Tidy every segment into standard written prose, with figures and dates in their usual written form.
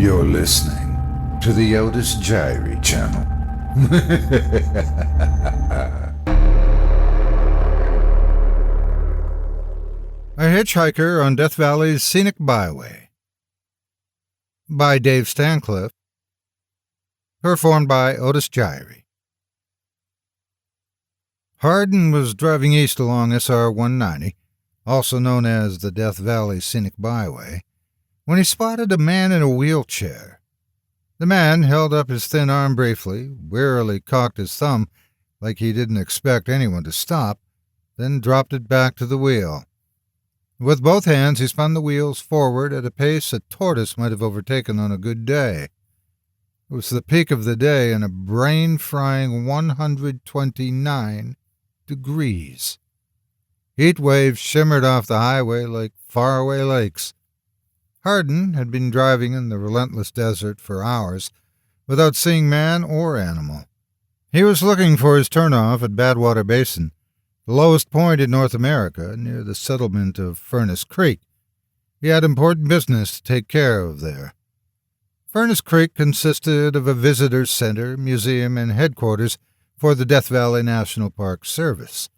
You're listening to the Otis Jiry channel. A Hitchhiker on Death Valley's Scenic Byway by Dave Stancliffe, performed by Otis Jiry. Hardin was driving east along SR 190, also known as the Death Valley Scenic Byway, when he spotted a man in a wheelchair. The man held up his thin arm briefly, wearily cocked his thumb like he didn't expect anyone to stop, then dropped it back to the wheel. With both hands, he spun the wheels forward at a pace a tortoise might have overtaken on a good day. It was the peak of the day and a brain-frying 129 degrees. Heat waves shimmered off the highway like faraway lakes. Hardin had been driving in the relentless desert for hours without seeing man or animal. He was looking for his turnoff at Badwater Basin, the lowest point in North America, near the settlement of Furnace Creek. He had important business to take care of there. Furnace Creek consisted of a visitor's center, museum, and headquarters for the Death Valley National Park Service.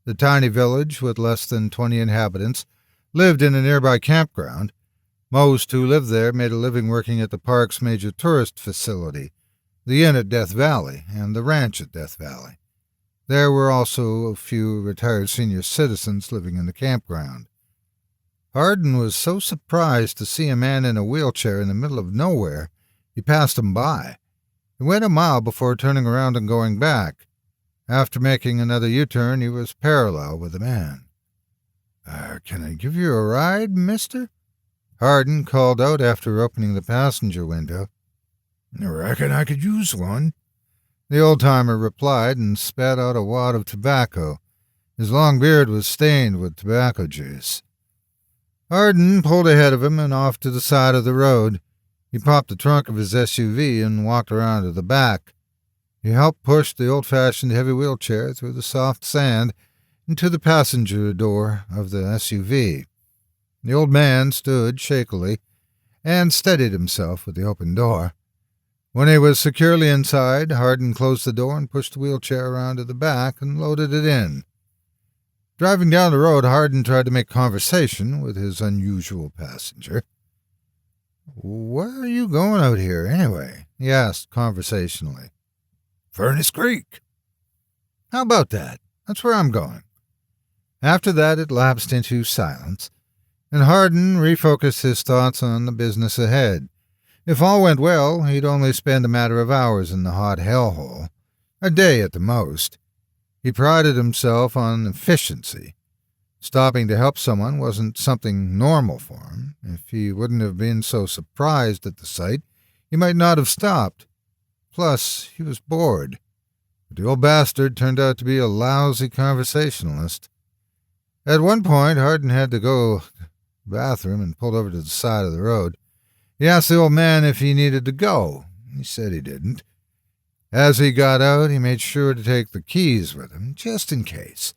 The tiny village, with less than 20 inhabitants, lived in a nearby campground. Most who lived there made a living working at the park's major tourist facility, the inn at Death Valley and the ranch at Death Valley. There were also a few retired senior citizens living in the campground. Hardin was so surprised to see a man in a wheelchair in the middle of nowhere, he passed him by. He went a mile before turning around and going back. After making another U-turn, he was parallel with the man. Can I give you a ride, mister?" Hardin called out after opening the passenger window. "I reckon I could use one," the old-timer replied and spat out a wad of tobacco. His long beard was stained with tobacco juice. Hardin pulled ahead of him and off to the side of the road. He popped the trunk of his SUV and walked around to the back. He helped push the old-fashioned heavy wheelchair through the soft sand into the passenger door of the SUV. The old man stood shakily and steadied himself with the open door. When he was securely inside, Hardin closed the door and pushed the wheelchair around to the back and loaded it in. Driving down the road, Hardin tried to make conversation with his unusual passenger. "Where are you going out here, anyway?" he asked conversationally. "Furnace Creek." "How about that? That's where I'm going." After that, it lapsed into silence, and Hardin refocused his thoughts on the business ahead. If all went well, he'd only spend a matter of hours in the hot hellhole, a day at the most. He prided himself on efficiency. Stopping to help someone wasn't something normal for him. If he wouldn't have been so surprised at the sight, he might not have stopped. Plus, he was bored. But the old bastard turned out to be a lousy conversationalist. At one point, Hardin had to go to the bathroom and pulled over to the side of the road. He asked the old man if he needed to go. He said he didn't. As he got out, he made sure to take the keys with him, just in case.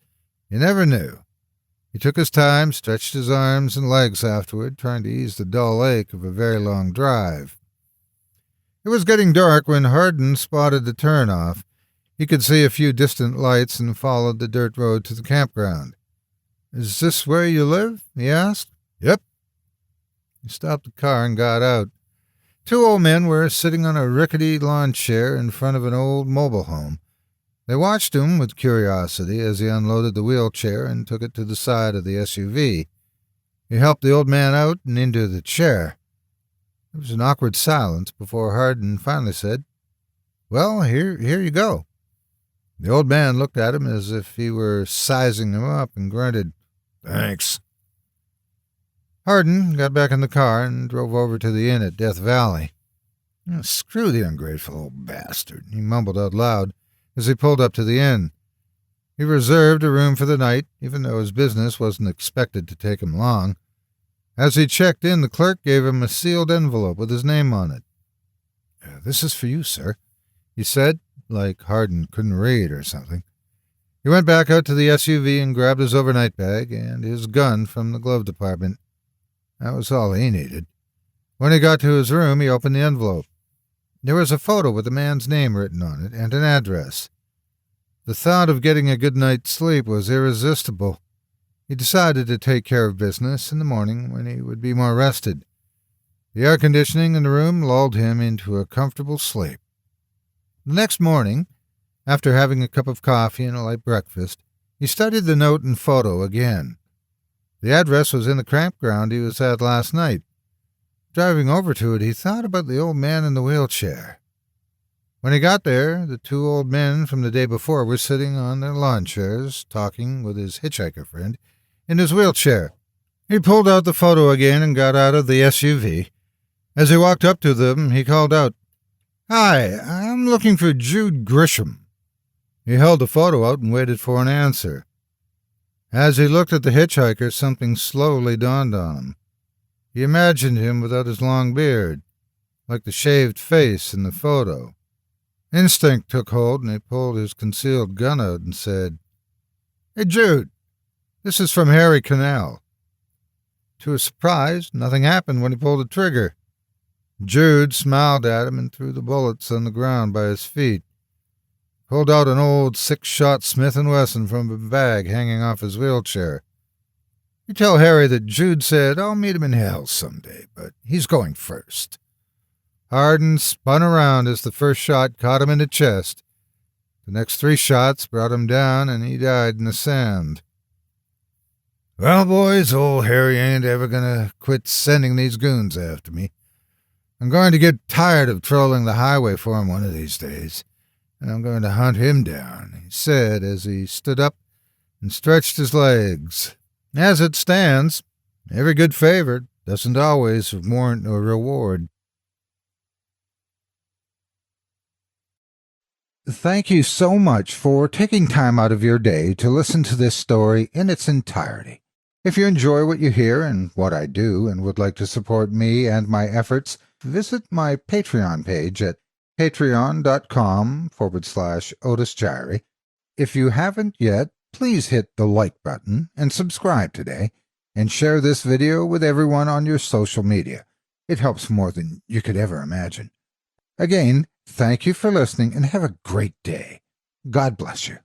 You never knew. He took his time, stretched his arms and legs afterward, trying to ease the dull ache of a very long drive. It was getting dark when Hardin spotted the turnoff. He could see a few distant lights and followed the dirt road to the campground. "Is this where you live?" he asked. "Yep." He stopped the car and got out. Two old men were sitting on a rickety lawn chair in front of an old mobile home. They watched him with curiosity as he unloaded the wheelchair and took it to the side of the SUV. He helped the old man out and into the chair. There was an awkward silence before Hardin finally said, "Well, here you go." The old man looked at him as if he were sizing him up and grunted, "Thanks." Hardin got back in the car and drove over to the inn at Death Valley. "Screw the ungrateful old bastard," he mumbled out loud as he pulled up to the inn. He reserved a room for the night, even though his business wasn't expected to take him long. As he checked in, the clerk gave him a sealed envelope with his name on it. "This is for you, sir," he said, like Hardin couldn't read or something. He went back out to the SUV and grabbed his overnight bag and his gun from the glove department. That was all he needed. When he got to his room, he opened the envelope. There was a photo with the man's name written on it and an address. The thought of getting a good night's sleep was irresistible. He decided to take care of business in the morning when he would be more rested. The air conditioning in the room lulled him into a comfortable sleep. The next morning, after having a cup of coffee and a light breakfast, he studied the note and photo again. The address was in the campground he was at last night. Driving over to it, he thought about the old man in the wheelchair. When he got there, the two old men from the day before were sitting on their lawn chairs, talking with his hitchhiker friend in his wheelchair. He pulled out the photo again and got out of the SUV. As he walked up to them, he called out, "Hi, I'm looking for Jude Grisham." He held the photo out and waited for an answer. As he looked at the hitchhiker, something slowly dawned on him. He imagined him without his long beard, like the shaved face in the photo. Instinct took hold, and he pulled his concealed gun out and said, "Hey, Jude, this is from Harry Canal." To his surprise, nothing happened when he pulled the trigger. Jude smiled at him and threw the bullets on the ground by his feet. Pulled out an old 6-shot Smith & Wesson from a bag hanging off his wheelchair. "You tell Harry that Jude said I'll meet him in hell someday, but he's going first." Hardin spun around as the first shot caught him in the chest. The next 3 shots brought him down, and he died in the sand. "Well, boys, old Harry ain't ever going to quit sending these goons after me. I'm going to get tired of trolling the highway for him one of these days, and I'm going to hunt him down," he said as he stood up and stretched his legs. As it stands, every good favor doesn't always warrant a reward. Thank you so much for taking time out of your day to listen to this story in its entirety. If you enjoy what you hear and what I do and would like to support me and my efforts, visit my Patreon page at patreon.com/Otis Jiry. If you haven't yet, please hit the like button and subscribe today, and share this video with everyone on your social media. It helps more than you could ever imagine. Again, thank you for listening and have a great day. God bless you.